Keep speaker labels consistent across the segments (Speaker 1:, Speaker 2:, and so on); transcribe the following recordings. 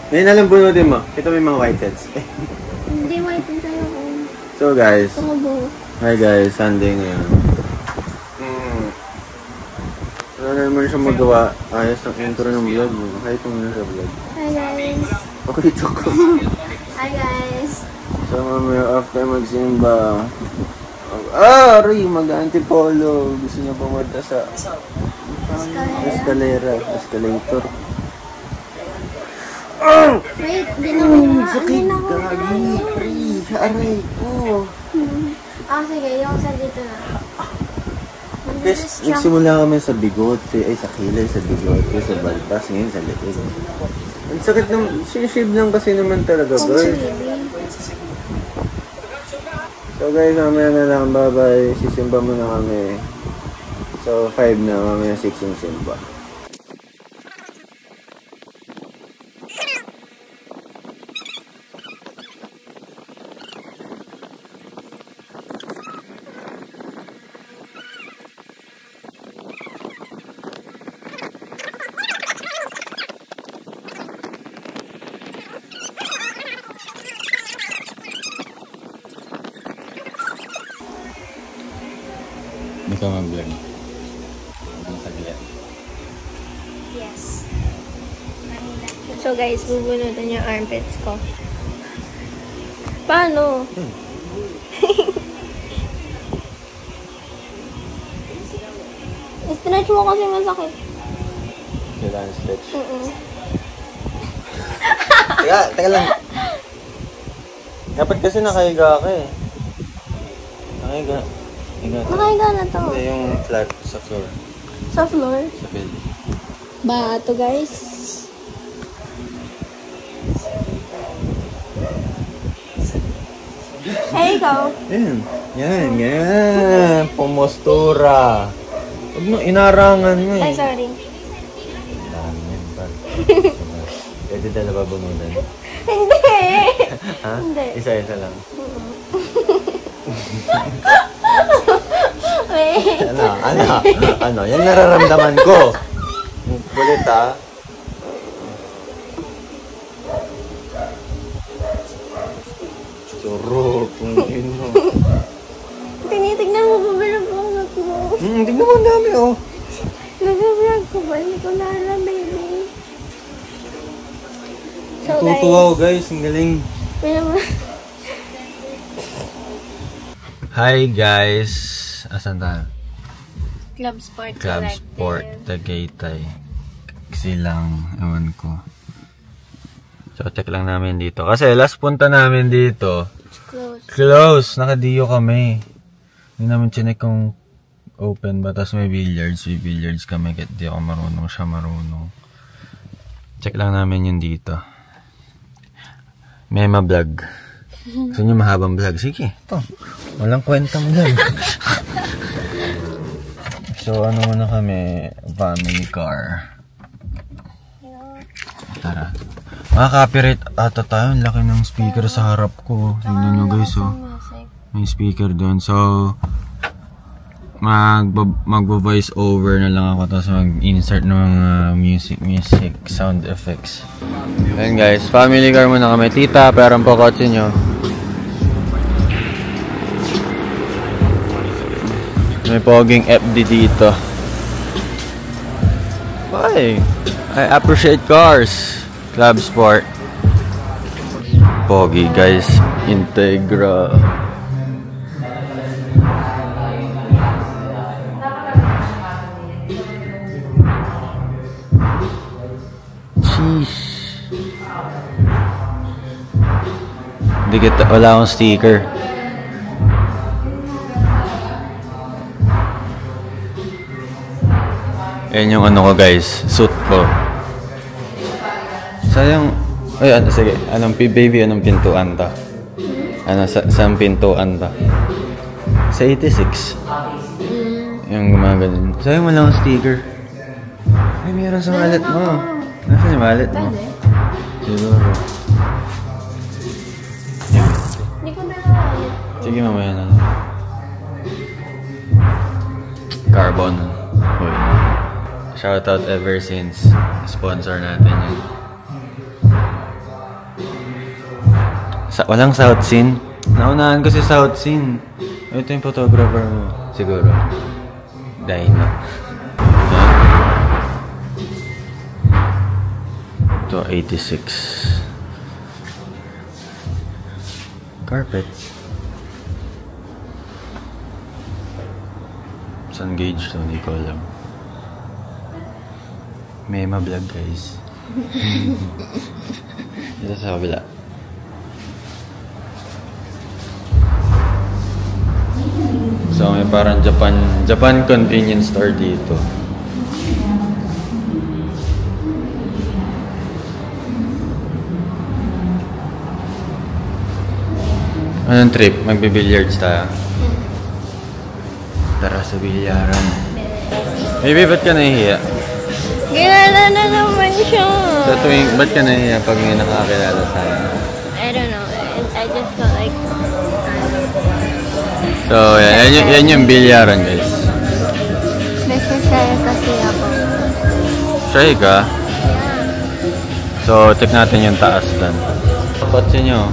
Speaker 1: Ngayon alam bunutin mo. Kita mo yung mga whiteheads.
Speaker 2: Hindi whiteheads tayo ko.
Speaker 1: So guys.
Speaker 2: Tubo.
Speaker 1: Hi guys, Sunday ngayon. Ano na naman siya magawa? Ayos ang intro ng vlog mo. Kahit muna sa vlog.
Speaker 2: Hi guys.
Speaker 1: Okay, ito ko.
Speaker 2: Hi guys.
Speaker 1: So mamaya after magsimba. Aray! Mag-antipolo. Gusto niya pumunta sa escalator.
Speaker 2: Wait, di na ko
Speaker 1: sakit! Gagi! Free! Aray!
Speaker 2: Sige, yung sa dito na.
Speaker 1: Nagsimula kami sa bigote, sa kilay, sa bigote, sa balbas, ngayon sa liig. Ang sakit ng, shave lang kasi naman talaga, guys. So guys, mamaya na lang, bye-bye. Sisimba muna kami. So 5 na, mamaya 6 yung simba. Hindi ka mag-vlog.
Speaker 2: Yes. So guys, bubunutan yung armpits ko. Paano? Stretch mo kasi masakit.
Speaker 1: Kailangan stretch. Teka lang. Dapat kasi nakahiga ka eh. Nakahiga.
Speaker 2: Nakahiga na to.
Speaker 1: Hindi, yung flat sa floor.
Speaker 2: Sa floor?
Speaker 1: Sa bed.
Speaker 2: Bato guys. Hey, ikaw.
Speaker 1: Yan. Pumostura. Huwag mo, inarangan mo eh.
Speaker 2: Ay, sorry.
Speaker 1: Inarangan pa. Pwede na nababununan.
Speaker 2: Hindi.
Speaker 1: Ha?
Speaker 2: Hindi.
Speaker 1: Isa-isa lang. Ano? Yan nararamdaman ko. Kulit ha. Churro, kung ino.
Speaker 2: Tinitignan mo ba binabungat mo?
Speaker 1: Tignan mo ang dami oh.
Speaker 2: Nag-vlog ko ba? Hindi ko na alam, baby. So
Speaker 1: Natutuwa ko guys, ang galing. Hi guys. Asan tayo?
Speaker 2: Club Sport
Speaker 1: Club Sport, Tagaytay. Silang, ewan ko. So, check lang namin dito. Kasi last punta namin dito. Close. Nakadiyo kami. Hindi namin chinek kung open ba. Tapos may billiards. May billiards kami. Kahit di ako marunong. Siya marunong. Check lang namin yun dito. May ma-vlog. Gusto nyo mahabang vlog? Sige. Ito. Walang kwenta mo dyan. So, ano muna kami? Family car. Tara. Copyright ata tayo. Ang laki ng speaker sa harap ko. Tingnan nyo guys, oh. May speaker doon. So, magvo-voice over na lang ako. Tapos mag-insert ng mga music, sound effects. Ayan guys, family car muna kami. Tita, perang po kotse nyo. May poging FD dito. Why? I appreciate cars. Club Sport. Pogi guys. Integra. Sheesh. Wala akong sticker. Yan yung ano ko guys, suit ko. Sayang, ay ano, sige, baby, anong pintuan ta? Ano, saan pintuan ta? Sa 86. Yung gumagano. Sayang wala akong sticker. Ay, meron sa wallet mo. Nasaan yung wallet mo? Siguro.
Speaker 2: Hindi ko na wallet.
Speaker 1: Sige, mamaya na. Carbon. Uy. Shoutout Ever Since. Sponsor natin yun. Walang South Scene. Naunahan ko si South Scene. Ito yung photographer mo. Siguro. Dino. Ito, 86. Carpet. Sun gauge to, hindi ko alam. May ma-vlog guys. Dito sa kabila. So may parang Japan convenience store dito. Anong trip? Magbe-billiards tayo. Tara sa bilyaran. Baby, ba't ka nahihiya?
Speaker 2: Ginala na naman siya.
Speaker 1: Sa tuwing, ba't ka nahihiya pag may nakakilala sa'yo?
Speaker 2: I don't know. I just felt like...
Speaker 1: So, yan yung bilyaran, guys.
Speaker 2: Nasa-shy kasi ako.
Speaker 1: Shy ka?
Speaker 2: Yeah.
Speaker 1: So, check natin yung taas doon. Kotse nyo.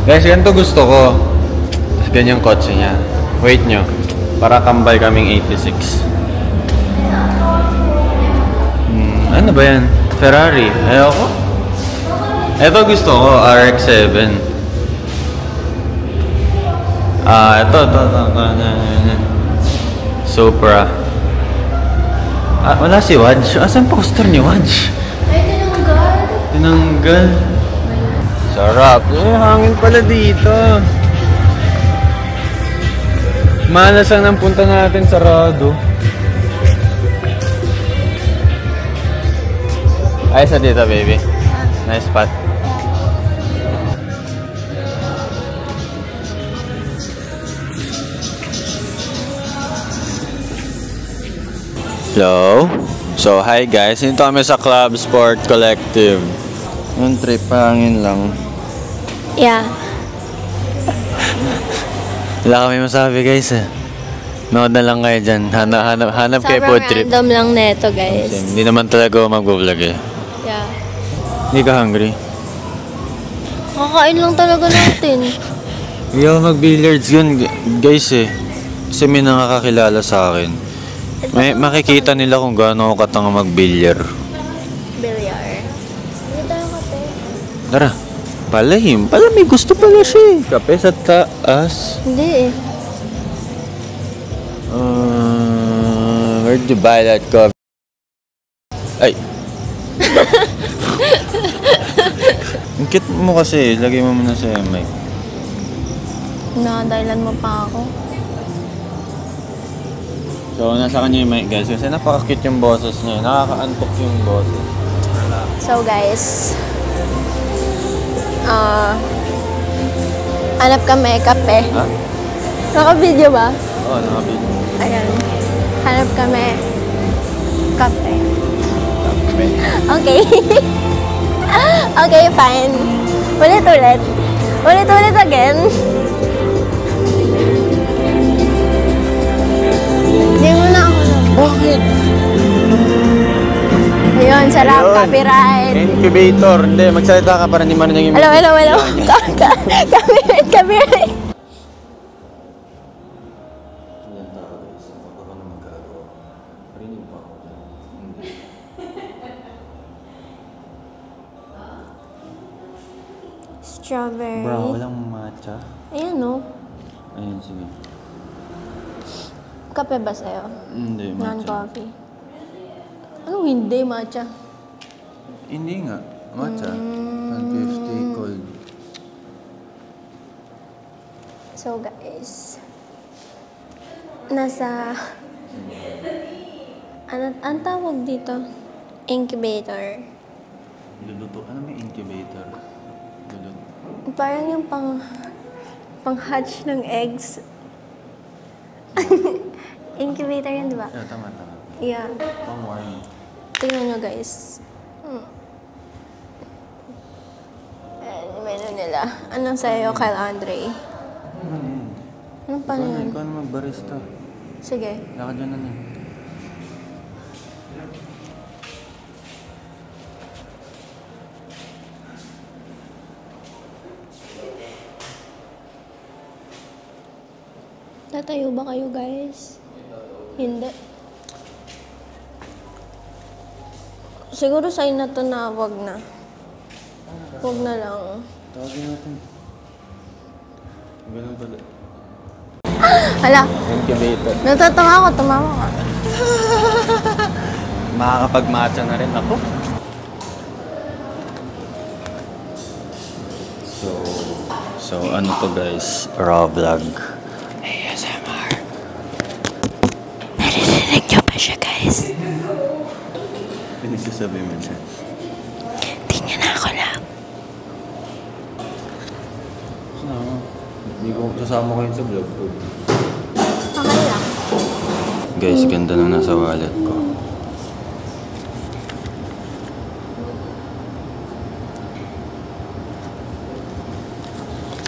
Speaker 1: Guys, ganito gusto ko. Tapos ganyang kotse niya. Wait nyo. Para kambal kaming 86. Ano ba yan? Ferrari. Ayoko. Ito gusto ko. RX-7. Ito. Supra. Wala si Wadj. Asan poster ni Wadj?
Speaker 2: Ay, tinanggal.
Speaker 1: Tinanggal. Sarap. Hangin pala dito. Malas ang punta natin sarado. Ayos na dito, baby. Nice spot. Hello? So, hi guys. Dito kami sa Club Sport Collective. Yung trip, hangin lang.
Speaker 2: Yeah.
Speaker 1: Wala kami masabi guys eh. Nood na lang kayo dyan. Hanap kayo food trip.
Speaker 2: Sobrang random lang neto, guys.
Speaker 1: Hindi naman talaga ako mag-vlog eh.
Speaker 2: Yeah.
Speaker 1: Hindi ka hungry?
Speaker 2: Kakain lang talaga natin.
Speaker 1: Hindi ako mag-billiards yun guys eh. Kasi may nakakakilala sa akin. May makikita nila kung gaano ako katanga mag-billiard.
Speaker 2: Bilyar. Hindi tayo kape.
Speaker 1: Tara. Palahim. Pala may gusto pala siya eh. Kape sa taas.
Speaker 2: Hindi eh.
Speaker 1: Where'd you buy that coffee? Ay! Ang cute mo kasi. Lagay mo muna sa mic.
Speaker 2: Nakadahilan mo pa ako.
Speaker 1: So, nasa kanya yung mic guys. Kasi napaka-cute yung boses niya. Nakaka-antok yung boses.
Speaker 2: So guys, hanap kami kape.
Speaker 1: Ha?
Speaker 2: Naka-video ba?
Speaker 1: Oo, nakabili.
Speaker 2: Ayan. Hanap kami kape.
Speaker 1: Kape.
Speaker 2: Okay. Okay, fine. Ulit-ulit. Ulit-ulit again. Hindi mo na ako lang.
Speaker 1: Bakit?
Speaker 2: Ayun, sarap.
Speaker 1: Ayun.
Speaker 2: Copyright.
Speaker 1: Incubator. Hindi, magsalita ka para hindi man naging...
Speaker 2: Hello. Copyright. Copyright. Strawberry.
Speaker 1: Bro, walang matcha.
Speaker 2: Ayan, no?
Speaker 1: Ayun, sige.
Speaker 2: Kape ba sa'yo?
Speaker 1: Hindi, matcha.
Speaker 2: Non-coffee. Anong hindi, matcha?
Speaker 1: Hindi nga. Matcha. 150 cold.
Speaker 2: So, guys. Nasa... Ano tawag dito? Incubator.
Speaker 1: Luluto. Ano may incubator? Luluto.
Speaker 2: Parang yung pang-hatch ng eggs. Incubator yan, di ba?
Speaker 1: Yeah, tama.
Speaker 2: Yeah.
Speaker 1: Pang-warm.
Speaker 2: Tingnan nyo, guys. Ayan, yung menu nila. Anong sa'yo, Kyle Andre? Anong pa na yan?
Speaker 1: Ikaw na mag-barista.
Speaker 2: Sige.
Speaker 1: Lakad yun na lang.
Speaker 2: Tatayo ba kayo, guys? Hindi. Siguro sign na to na wag na. Wag na lang.
Speaker 1: Tawagin natin. Ganun pala.
Speaker 2: Hala,
Speaker 1: Incubator.
Speaker 2: natatawa ako, tumawa ka.
Speaker 1: Makakapag-matcha na rin ako. So ano to guys? Raw vlog. ASMR.
Speaker 2: Naririnig niyo ba siya, guys?
Speaker 1: Pinagsasabi mo siya.
Speaker 2: Tingnan na ako lang.
Speaker 1: Hindi ko kasama ko yun sa vlog ko.
Speaker 2: Okay lang.
Speaker 1: Guys, ganda na nasa wallet ko.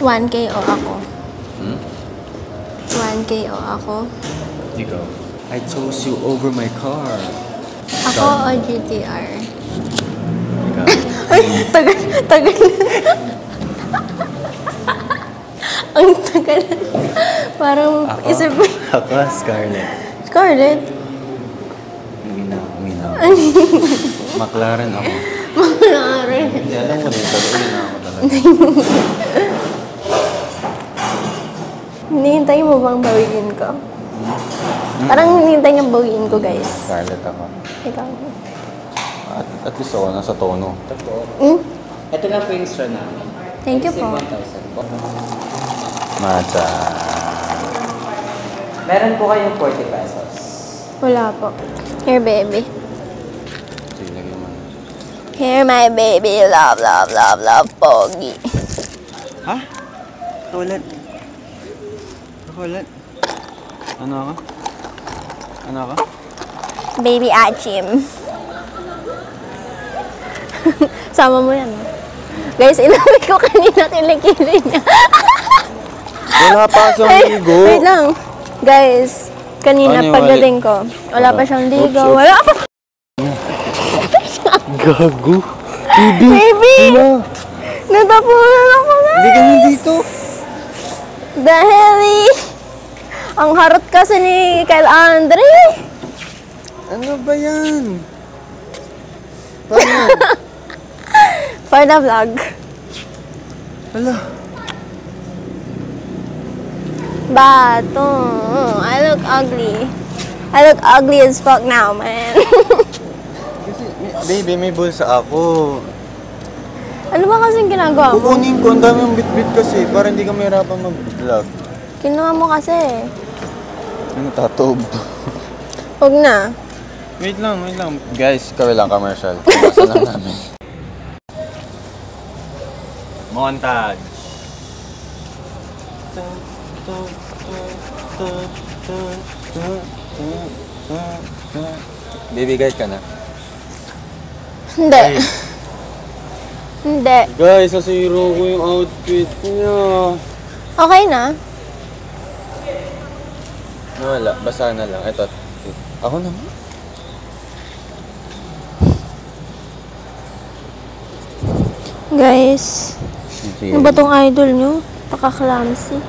Speaker 2: $1K o ako.
Speaker 1: Hmm?
Speaker 2: 1K o ako.
Speaker 1: Ikaw. I chose you over my car.
Speaker 2: Ako o GTR.
Speaker 1: Ikaw.
Speaker 2: Ay, tagal. Ang tagal. Parang isip mo.
Speaker 1: Ako, Scarlett.
Speaker 2: Scarlett?
Speaker 1: Uwi na ako. McLaren ako.
Speaker 2: McLaren.
Speaker 1: Hindi, alam ko dito. Uwi na ako talaga.
Speaker 2: Hinihintay mo bang bawiin ko? Parang hinihintay niyang bawiin ko, guys.
Speaker 1: Scarlett ako.
Speaker 2: Ikaw.
Speaker 1: At least ako nasa tono.
Speaker 3: Ito na po yung straw namin.
Speaker 2: Thank you po.
Speaker 3: 1,000 po.
Speaker 1: Matcha.
Speaker 3: Meron po kayong 40 pesos.
Speaker 2: Wala po. Here, baby.
Speaker 1: Sige, lagyan mo.
Speaker 2: Here, my baby. Love, pogi.
Speaker 1: Ha? Ulit. Ulit. Ano ako? Ano ako?
Speaker 2: Baby Achim. Sama mo yan, no? Guys, inabi ko kanina kilikili niya.
Speaker 1: Wala pa siyang ligo.
Speaker 2: Wait lang. Guys, kanina
Speaker 1: Ano yung
Speaker 2: pagdating ko, wala pa siyang ligo.
Speaker 1: Oops.
Speaker 2: Wala pa.
Speaker 1: Gago. Baby.
Speaker 2: Baby! Natapunan ako, guys.
Speaker 1: Hindi ka na dito.
Speaker 2: Dahil ang harot kasi ni Kyle Andre.
Speaker 1: Ano ba yan? Paano?
Speaker 2: For the vlog.
Speaker 1: Hala.
Speaker 2: Bato. I look ugly. I look ugly as fuck now, man.
Speaker 1: Kasi, baby, may bulsa ako.
Speaker 2: Ano ba kasing ginagawa mo?
Speaker 1: Kukunin ko, ang dami yung bit-bit kasi para hindi ka mahirapan mag-vlog.
Speaker 2: Kinuha mo kasi.
Speaker 1: Ano, tatob?
Speaker 2: Huwag na.
Speaker 1: Wait lang. Guys, kami lang commercial. Basta lang namin. Montage. Baby, guys ka na.
Speaker 2: Hindi. Hindi.
Speaker 1: Guys, nasiro ko yung outfit niya.
Speaker 2: Okay na?
Speaker 1: Wala, basa na lang. Ito. Ako naman.
Speaker 2: Guys,
Speaker 1: Sige.
Speaker 2: ano ba tong idol nyo? Paka-clumsy.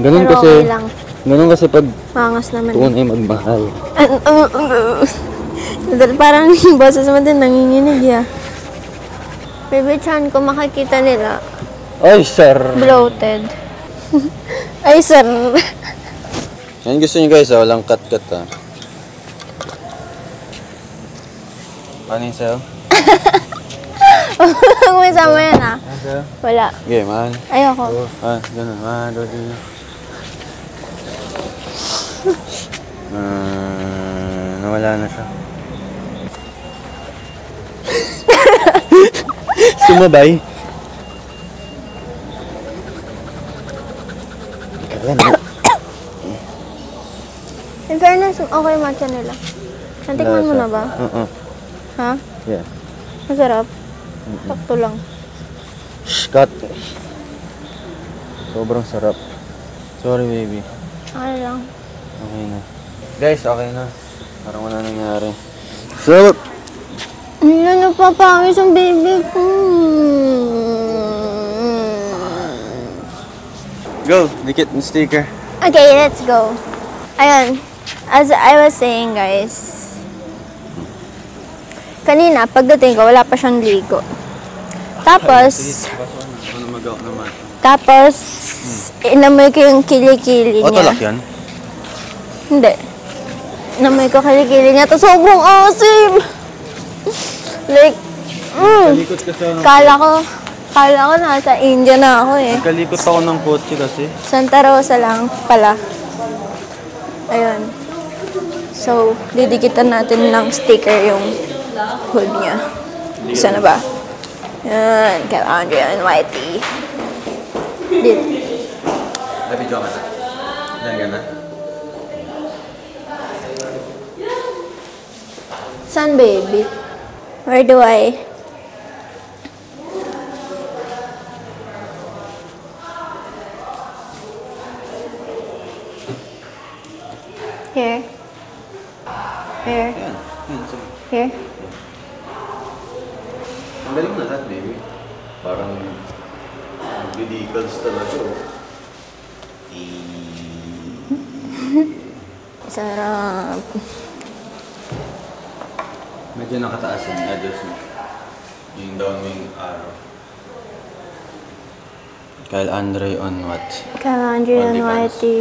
Speaker 1: Ganun
Speaker 2: Pero
Speaker 1: kasi,
Speaker 2: okay lang.
Speaker 1: ganun kasi pag
Speaker 2: Mangas naman.
Speaker 1: tunay magmahal.
Speaker 2: Parang yung boses mo din nanginginig ya. Baby Chan, kung makikita nila,
Speaker 1: Ay, sir!
Speaker 2: bloated. Ay, sir.
Speaker 1: Yan gusto nyo guys, walang cut-cut ah. Paano yun sa'yo?
Speaker 2: Huwag mo isama yan ah.
Speaker 1: Ano sa'yo?
Speaker 2: Wala.
Speaker 1: Okay, man.
Speaker 2: Ayoko.
Speaker 1: Ganun. Nawala na siya. Sumabay.
Speaker 2: In fairness, okay matcha nila. Natikman mo na ba? Ha?
Speaker 1: Yeah.
Speaker 2: Masarap. Sakto lang.
Speaker 1: Shh, cut. Sobrang sarap. Sorry, baby.
Speaker 2: Okay lang.
Speaker 1: Okay na. Guys, okay na. Parang wala nangyari. So,
Speaker 2: Ano, napapangis ang baby ko.
Speaker 1: go! Dikit ng sticker.
Speaker 2: Okay, let's go. Ayan. As I was saying, guys. Kanina, pagdating ko, wala pa siyang ligo. Tapos, inamoy ko yung kilikili niya.
Speaker 1: Otolak yan?
Speaker 2: Hindi. Inamoy ko kilikili niya. Tapos sobrang asim! Like, kala ko nasa India na ako eh.
Speaker 1: Kalikot ako ng kotse kasi.
Speaker 2: Santa Rosa lang pala. Ayun. So, didikitan natin ng sticker yung hood niya. Isa na ba? Yan, kay Andrea and Whitey. Dito.
Speaker 1: Nabidyo ka na? Yan ka na?
Speaker 2: Saan, baby? Where do I? Here. Here.
Speaker 1: Yan. Sige.
Speaker 2: Here.
Speaker 1: Ang galing na lahat, baby. Parang ridiculous talaga.
Speaker 2: Sarap.
Speaker 1: Medyo nakataas yung adjust mo. Yung downwing arrow. Kyle Andre on what?
Speaker 2: Kyle Andrea and
Speaker 1: OnlyFans.
Speaker 2: Whitey.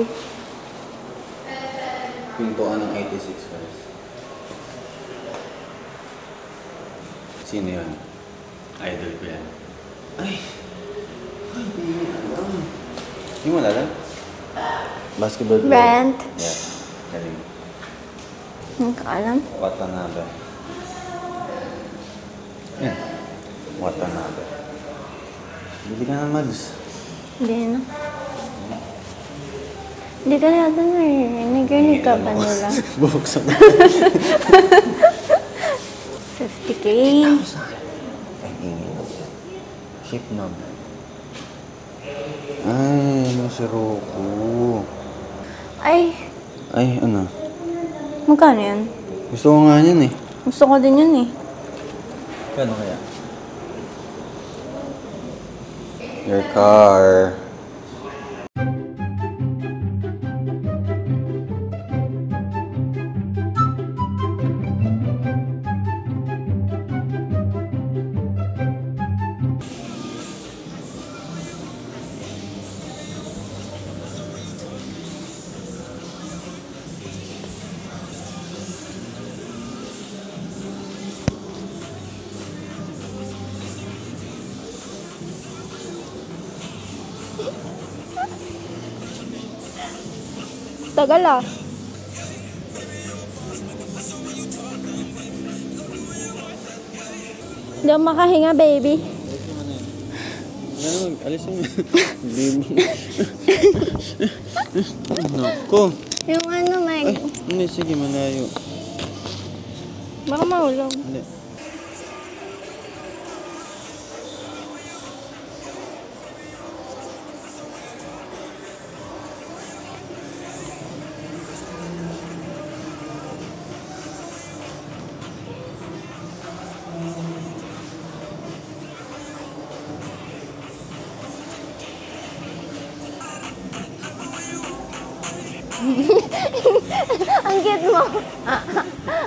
Speaker 1: Pintuan ng 86 guys. Sino yun? Idol ko yan. Ay! Hindi alam. Hindi mo alam? Basketball player.
Speaker 2: Brent.
Speaker 1: Yeah. Galing.
Speaker 2: Hindi ko alam.
Speaker 1: Watanabe. Yan. Watanabe. Bili ka ng mags.
Speaker 2: Hindi na. Hindi ka natin narinig. Narinig ka pa nila.
Speaker 1: Bubuksan na.
Speaker 2: 50K.
Speaker 1: Ay, ingin. Ship number. Ay, ano si Roku?
Speaker 2: Ay,
Speaker 1: Ay, ano?
Speaker 2: magkano yan?
Speaker 1: Gusto ko nga yan eh.
Speaker 2: Gusto ko din yun eh.
Speaker 1: Kano kaya? Your car.
Speaker 2: Tagal ah. Hindi ako makahinga, baby.
Speaker 1: Ano, alisin mo. Naku.
Speaker 2: Yung ano, Meg.
Speaker 1: Ay, hindi, sige, malayo.
Speaker 2: Baka mahulog.
Speaker 1: Hindi.
Speaker 2: Ang cute mo.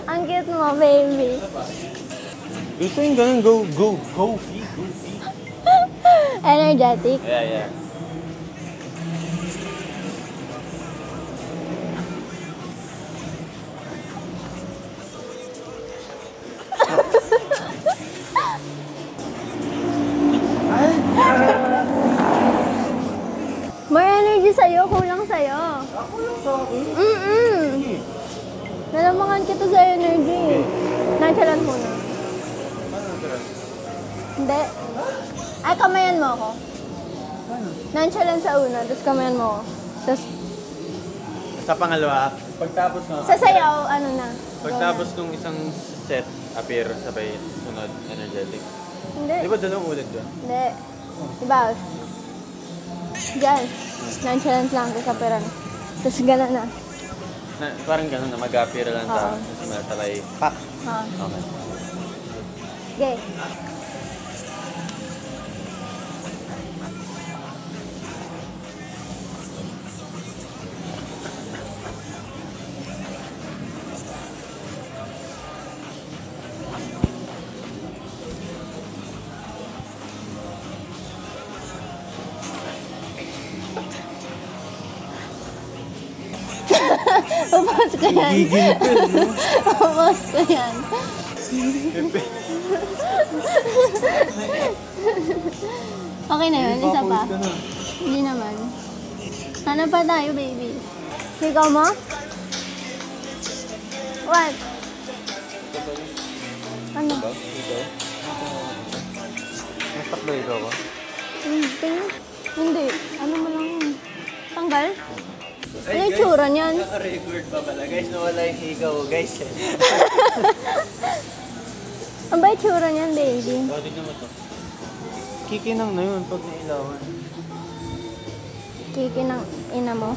Speaker 2: Ang cute mo, baby.
Speaker 1: Gusto yung ganun, go.
Speaker 2: Energetic.
Speaker 1: Yeah.
Speaker 2: More energy sa'yo, kulang sa'yo.
Speaker 1: Kulang sa akin?
Speaker 2: Nalamangan kita sa energy. Natural muna. Hindi. Ay, kamayan mo ako. Nonchalant sa una, tapos kamayan mo ako. Tapos,
Speaker 4: Sa pangalawa, pagtapos ng
Speaker 2: sa sayaw, ano na.
Speaker 4: pagtapos ng isang set, appear sabay sunod energetic.
Speaker 2: Hindi.
Speaker 4: Di ba dalawang ulit yun?
Speaker 2: Hindi. Diba? Diyan. Nonchalant lang, tapos kapiran. Tapos gano'n na.
Speaker 4: Parang gano'n na mag-appear lang
Speaker 2: Oo.
Speaker 4: ta. Tapos sabay, pak!
Speaker 2: Ha.
Speaker 4: Okay.
Speaker 2: Okay. Papas ko yan. Papas ko yan. Okay na yun, isa pa. Hindi naman. Hanap pa tayo, baby. Ikaw mo? What? Ano?
Speaker 4: Nastakbo ikaw ba?
Speaker 2: Hindi. Ano mo lang yun? Tanggal? Ano yung tsura niyan?
Speaker 3: Naka-record pa pala. Guys, nawala yung higaw. Guys,
Speaker 2: Ang ba yung tsura niyan, baby?
Speaker 4: Tignan mo to. Kikinang na yun pag nailawan.
Speaker 2: Kiki ng ina mo.